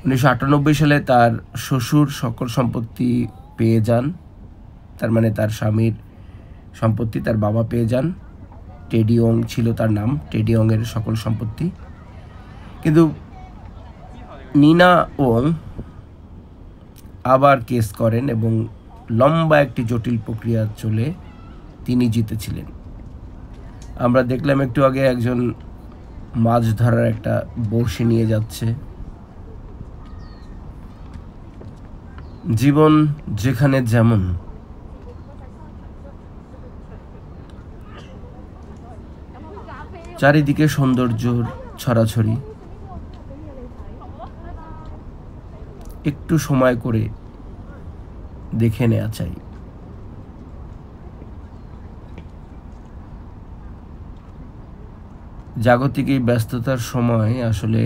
1998 সালে তার শ্বশুর সকল সম্পত্তি পেয়ে যান, তার মানে তার স্বামীর সম্পত্তি তার বাবা পেয়ে যান। টেডি ওং ছিল তার নাম, টেডি ওংয়ের সকল সম্পত্তি। কিন্তু নিনা ওং আবার কেস করেন এবং লম্বা একটি জটিল প্রক্রিয়া চলে তিনি জিতেছিলেন। আমরা দেখলাম একটু আগে একজন মাছ ধরার একটা বড়শি নিয়ে যাচ্ছে। জীবন যেখানে যেমন, চারিদিকে সৌন্দর্যর ছড়াছড়ি, একটু সময় করে দেখে নেওয়া চাই। জাগতিক এই ব্যস্ততার সময় আসলে